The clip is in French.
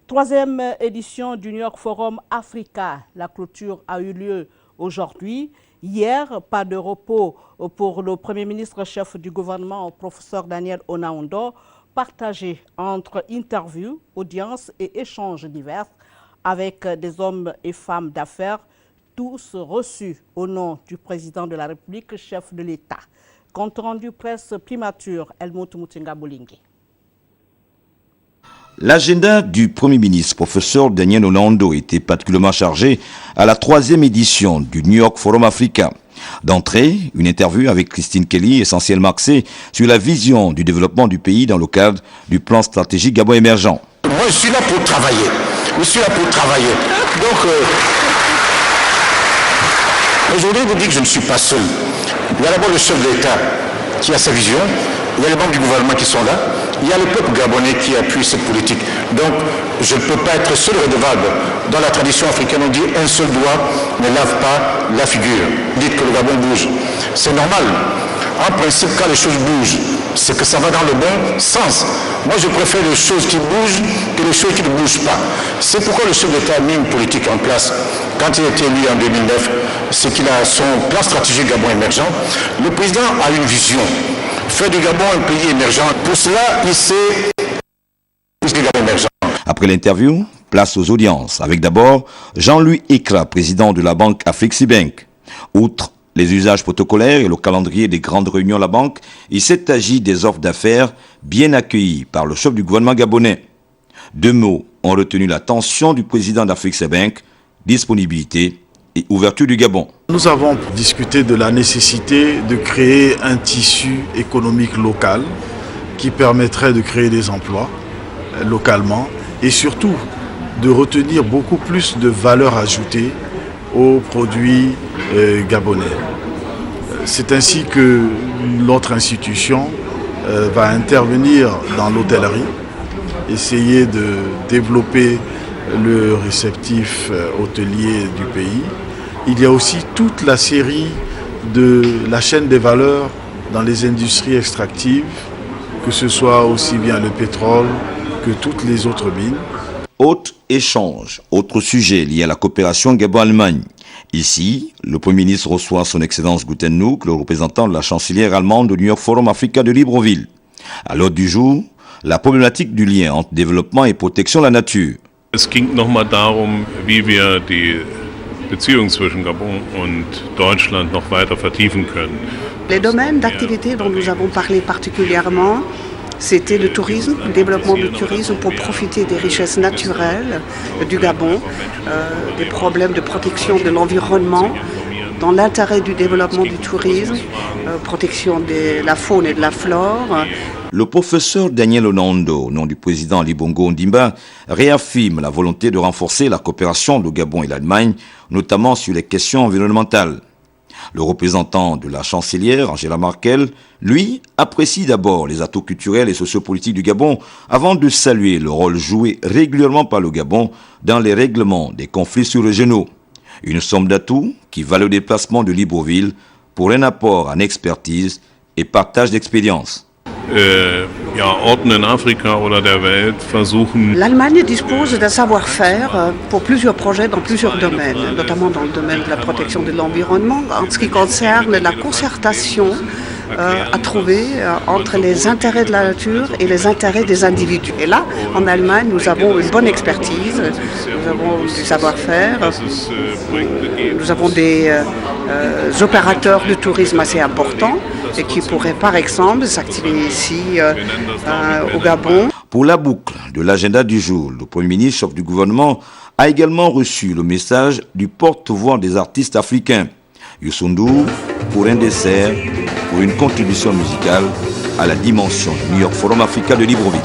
Troisième édition du New York Forum Africa. La clôture a eu lieu aujourd'hui. Hier, pas de repos pour le Premier ministre chef du gouvernement, professeur Daniel Onaondo, partagé entre interviews, audiences et échanges divers avec des hommes et femmes d'affaires, tous reçus au nom du président de la République, chef de l'État. Compte rendu presse primature, Helmut Mutinga Bolingue. L'agenda du Premier ministre, professeur Daniel Onaondo, était particulièrement chargé à la troisième édition du New York Forum Africa. D'entrée, une interview avec Christine Kelly, essentiellement axée sur la vision du développement du pays dans le cadre du plan stratégique Gabon émergent. Moi, je suis là pour travailler. Donc, aujourd'hui, je vous dis que je ne suis pas seul. Il y a d'abord le chef de l'État qui a sa vision. Il y a les membres du gouvernement qui sont là. Il y a le peuple gabonais qui appuie cette politique. Donc, je ne peux pas être seul redevable. Dans la tradition africaine, on dit un seul doigt ne lave pas la figure. Dites que le Gabon bouge. C'est normal. En principe, quand les choses bougent, c'est que ça va dans le bon sens. Moi, je préfère les choses qui bougent que les choses qui ne bougent pas. C'est pourquoi le chef d'État a mis une politique en place. Quand il a été élu en 2009, c'est qu'il a son plan stratégique Gabon émergent. Le président a une vision. Faire du Gabon un pays émergent. Pour cela, il sait du Gabon émergent. Après l'interview, place aux audiences, avec d'abord Jean-Louis Ekra, président de la banque Aflexibank. Outre les usages protocolaires et le calendrier des grandes réunions à la banque, il s'est agi des offres d'affaires bien accueillies par le chef du gouvernement gabonais. Deux mots ont retenu l'attention du président d'Aflexibank, disponibilité et ouverture du Gabon. Nous avons discuté de la nécessité de créer un tissu économique local qui permettrait de créer des emplois localement et surtout de retenir beaucoup plus de valeur ajoutée aux produits gabonais. C'est ainsi que notre institution va intervenir dans l'hôtellerie, essayer de développer le réceptif hôtelier du pays. Il y a aussi toute la série de la chaîne des valeurs dans les industries extractives, que ce soit aussi bien le pétrole que toutes les autres mines. Autre échange, autre sujet lié à la coopération Gabon-Allemagne. Ici, le Premier ministre reçoit son Excellence Gutennouk, le représentant de la chancelière allemande au New York Forum Africa de Libreville. À l'ordre du jour, la problématique du lien entre développement et protection de la nature. Es ging nochmal darum, wie wir die Beziehungen zwischen Gabon und Deutschland noch weiter vertiefen können. Les domaines d'activité dont nous avons parlé particulièrement, c'était le tourisme, le développement du tourisme pour profiter des richesses naturelles du Gabon, des problèmes de protection de l'environnement, dans l'intérêt du développement du tourisme, protection de la faune et de la flore. Le professeur Daniel Onaondo, au nom du président Ali Bongo Ondimba, réaffirme la volonté de renforcer la coopération du Gabon et l'Allemagne, notamment sur les questions environnementales. Le représentant de la chancelière, Angela Merkel, lui, apprécie d'abord les atouts culturels et sociopolitiques du Gabon avant de saluer le rôle joué régulièrement par le Gabon dans les règlements des conflits sous-régionaux. Une somme d'atouts qui va le déplacement de Libreville pour un apport en expertise et partage d'expériences. L'Allemagne dispose d'un savoir-faire pour plusieurs projets dans plusieurs domaines, notamment dans le domaine de la protection de l'environnement, en ce qui concerne la concertation à trouver entre les intérêts de la nature et les intérêts des individus. Et là, en Allemagne, nous avons une bonne expertise, nous avons du savoir-faire, nous avons des opérateurs de tourisme assez importants et qui pourraient par exemple s'activer ici au Gabon. Pour la boucle de l'agenda du jour, le Premier ministre, chef du gouvernement, a également reçu le message du porte-voix des artistes africains, Youssou N'Dour, pour un dessert, pour une contribution musicale à la dimension du New York Forum Africa de Libreville.